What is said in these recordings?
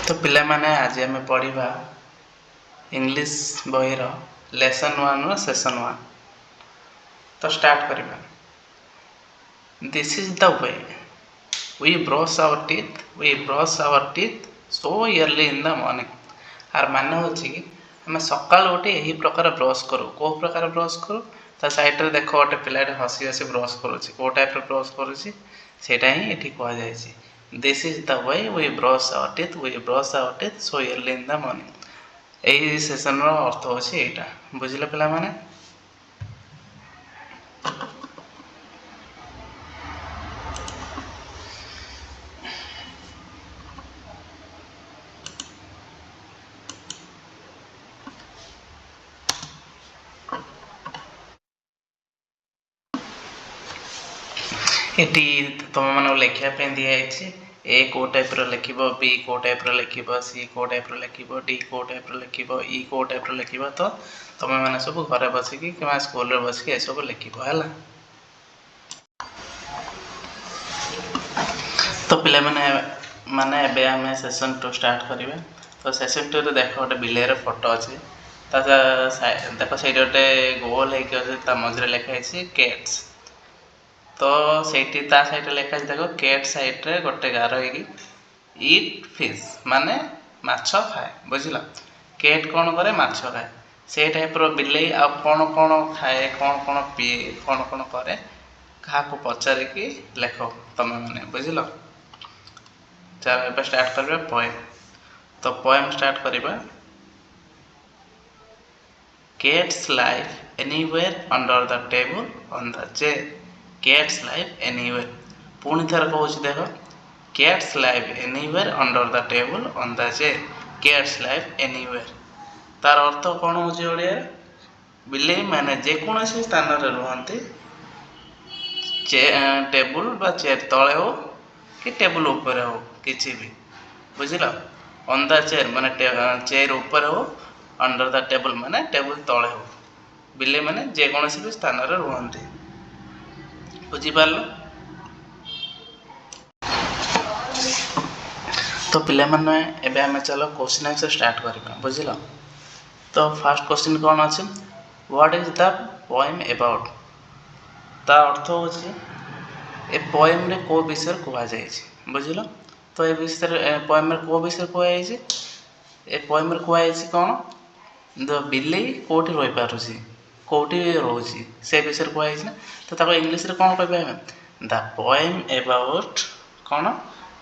तो पिला माने आज आम पढ़ा इंग्लिश बहीर लेसन 1 रो सेसन 1। तो स्टार्ट करवा। This is the way we brush our teeth so early in the morning. आर मान हो कि आम सका गोटे यही प्रकार ब्रश करूँ। कौ प्रकार ब्रश करूँ ता साइड रे देख गोटे पिला हसी हसी ब्रश करुच्ची कौ टाइप ब्रश करुच्ची सेटा ही ये कहुई। This is the way we brush our teeth so early in the morning. यही सेसन अर्थ होची एटा। बुझिले पिला माने? एटी तुम मान लिखापी दिखाई ए कौ टाइप लिख बी कौ टाइप लिख सी कौ टाइप लिख डी कौ टाइप लिख ई कौ टाइप लिख। तो तुम मैंने सब घर बसिकी कि स्कूल बसिकी ये सब लिख है। तो पिला माने एबे आम सेसन 2 स्टार्ट करिवे। तो सेसन 2 रे देख गोटे बिलेर फोटो अच्छे देख से गोटे गोल होता मझे लिखाई कैट्स। तो सेठी ता साइड लिखा देख कैट साइड रे गोटे गार ईट फिश माने माछ खाए। बुझल? कैट कौन करे माछ खाए। से टाइप रो बिलेई आ कौन कौन खाए कौन कौन पिए कौन कौन करे क्या पचारिकी लेख तुम मैंने। बुझल? चल ए स्टार्ट करबे पोएम। तो पोएम स्टार्ट करबा। Cats live anywhere under the table on the chair. Cats live anywhere. पुणी थर कहूँ देख Cats live anywhere under the table on the chair. Cats live anywhere. तार अर्थ कौन हो ओडिया? बिलेई माने जेकोसी स्थान रे रुहंती टेबुल बा चेयर तले हो कि टेबुल ऊपर हो किसी भी। बुझल? ऑन द चेयर माने चेयर ऊपर हो अंडर द टेबल माने टेबुल तले हो। बिले माने जेकोसी भी स्थान रे रुहंती। बुझिपार? तो पिला माने एबे आमे चलो क्वेश्चन आंसर स्टार्ट करबा। बुझिल? तो फर्स्ट क्वेश्चन कौन अछि? What is the poem about? ता अर्थ होछि ए पोएम रे को विषय कहा जाय छै। बुझिल? तो ए विषय पोएम रे को विषय कहा जाय छै? ए पोएम रे कहा जाय छै कोन द बिलेई कोठी रहि पारुछि कोठी रहउछि से विषय कहा जाय छै। तो ताको इंग्लिश रे कोन कहबे हम? द पोएम अबाउट कोन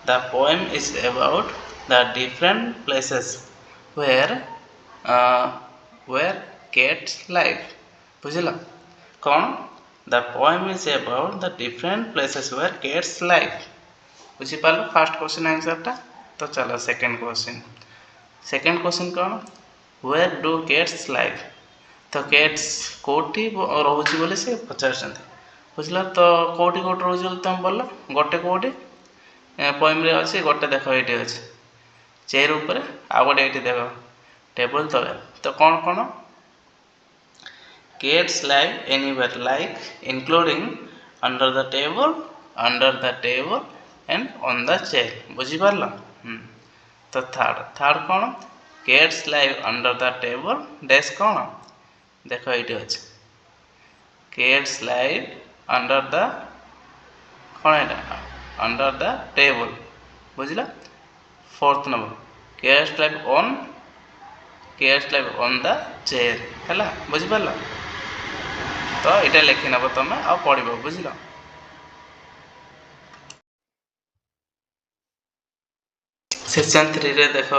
the poem is about the different places where cats live. बुझिल? कोन the poem is about the different places where cats live. बुझी पालो फर्स्ट क्वेश्चन आंसर टा। तो चलो सेकंड क्वेश्चन। सेकंड क्वेश्चन कौन? Where do cats live? तो cats कोठी रोची बोले से पचार। बुझल? तो कोठी कोठी रोची बोले तुम बोल गोटे कोठी पोएम रे अच्छे गोटे देख ये अच्छे चेयर ऊपर आ गोटे ये देख टेबल तले। तो कौन कौन? Cats live anywhere like including under the table and on the chair. बुझी पारल? तो थर्ड कौन? Cats live under the table dash कौन देख ये अच्छे कैट्स लाइव अंडर द कौन है अंडर द टेबल। बुझल? Fourth number cats live on the chair है। बुझी पारल? तो ये लिखि नब तुम आ पढ़। बुझल? सेक्शन 3 रे देख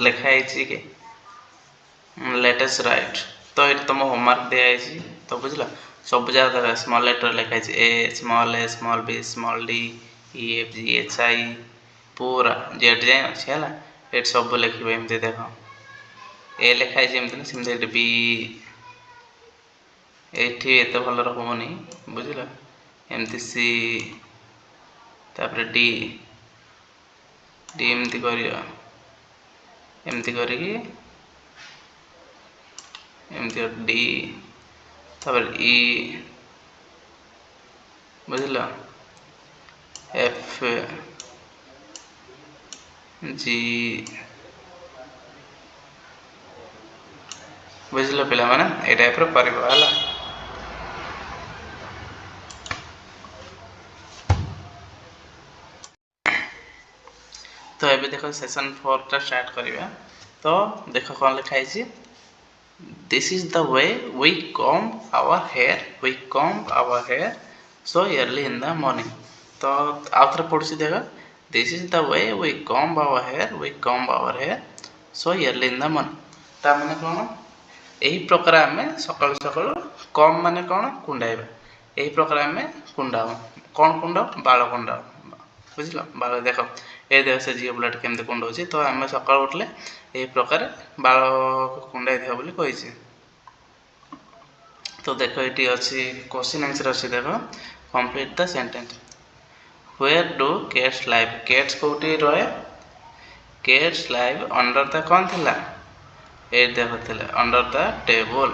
लिखाई कि लेटेस्ट राइट। तो ये तुम होमवर्क दिखाई। तो बुझल? सब जगह स्मॉल लेटर लिखाई A small B small D E F G H I पूरा जेड जाए अच्छे है। ये सब लिखे एमती देख ए लिखाई सेमती बी ये एत भल होनी। बुझल? एमती सी तापर डी डी एमती कर एमती करके एमती डी तापर ई। बुझल? एफ जी बुझल पिला माने ए टाइप रो करबा हला। तो ये देखो सेशन 4 टा स्टार्ट करिया। तो देखो कौन लिखा है, this is the way we comb our hair, we comb our hair so early in the morning। तो आउथर पढ़ुछि देखो, this is the way we comb our hair, we comb our hair so early in the morning। ता माने कोन, एही प्रकार आमे सकाळ सकाळ कम माने कोन कुंडाइबा, एही प्रकार आमे कुंडाओ, कोन कुंडाओ बाल कुंडाओ, बुझल बाल देखो ए देख से झियो पिलाट केमते कुंडौछि। तो आमे सकाळ उठले एही प्रकार बाल कुंडाइ दियो बोली कहिछि। तो देखो ये अच्छी क्वेश्चन आंसर अच्छी देखो, complete the sentence. Where do cats live, cats कोठी रहे, कैट्स लाइव अंडर द कौन थिला ए देखो थिला under the table.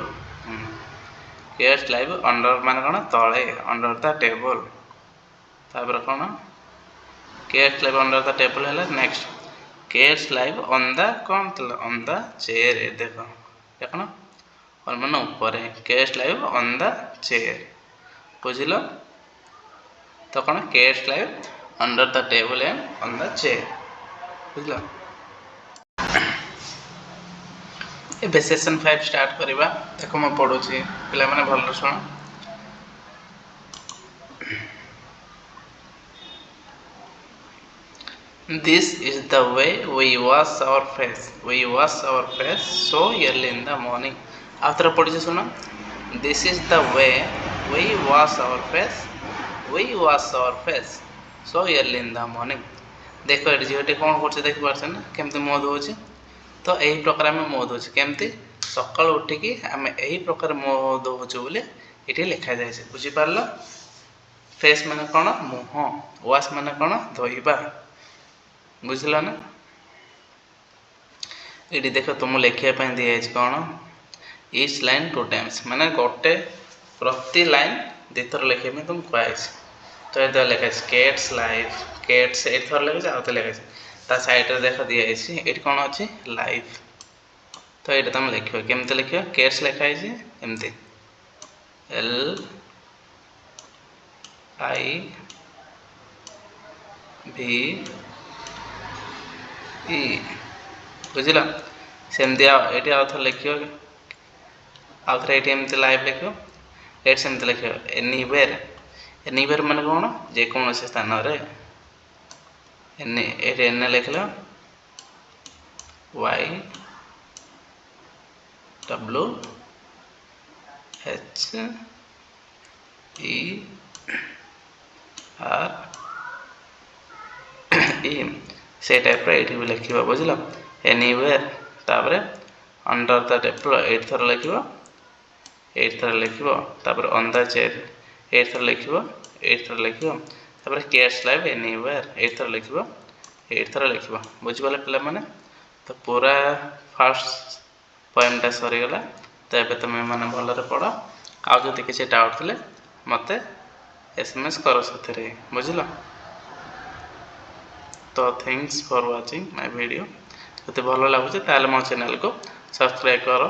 Cats live under माने कोन तळे, अंडर द टेबल। तापर कोन cats live under the table हैला। Next cats live on the कौन थिला ऑन द चेयर, ए देखो देखो और माने ऊपर है, cats live on the chair बुझिलो। तो कौन cats live under the table and on the chair बुझिलो। ए सेशन 5 स्टार्ट करिबा। देखो मैं पढुछि पिला माने भलो सुन। This is the way we wash our face, we wash our face so early in the morning। After पढ़ी सुनो, this is the way we wash our face, we wash our face so early in the morning। देखो ये झीटे कौन कर देख पार्छ ना केमती मुह धोची। तो यही प्रकार आम मुह धोचे केमती सकाल उठिकी आम यही प्रकार मुह धोचु बोली ये लिखा जाए, बुझीपार। फेस माने कौन मुह, वाश माने कौन धोइबा, बुझल ना। ये देख तुम लिखापी दिखाई कौन, ईच लाइन 2 टाइम्स माने गोटे प्रति लाइन 2 थर लिखापी तुम कहुई। तो ये लिखाई कैट्स लाइव, कैट्स 8 थर लिखाई आउ लिखाई ता साइड रे देख दिखाई ये कौन अच्छी लाइव। तो ये तुम लिख केमती लिख, कैट्स लिखाई एमती LIVE बुझल। सेमती ये आउ थे लिख, आउ थे ये एमती लाइव लिख, ये सेमती लिख एनीवेयर, एनीवेयर माने कौन जेकोसी स्थान रे एन लिख लो YWHERE से टाइप ये भी लिख बुझल। एनीवेयर तापर अंडर द टेबल 8 थर लिख, 8 थर लिख, तापर ऑन द चेयर 8 थर लिख, 8 थर लिख, तापर कैट्स लाइव एनीवेयर 8 थर लिख, 8 थर लिख, बुझीपारे पिला माने। तो पूरा फास्ट पोएमटा सरीगला। तो ये तुम मैंने भलरे पढ़, आउ जदि किसी डाउट थे मत SMS कर से, बुझल। तो thanks for watching my video. जब भल लगुच मो चैनल को सब्सक्राइब कर।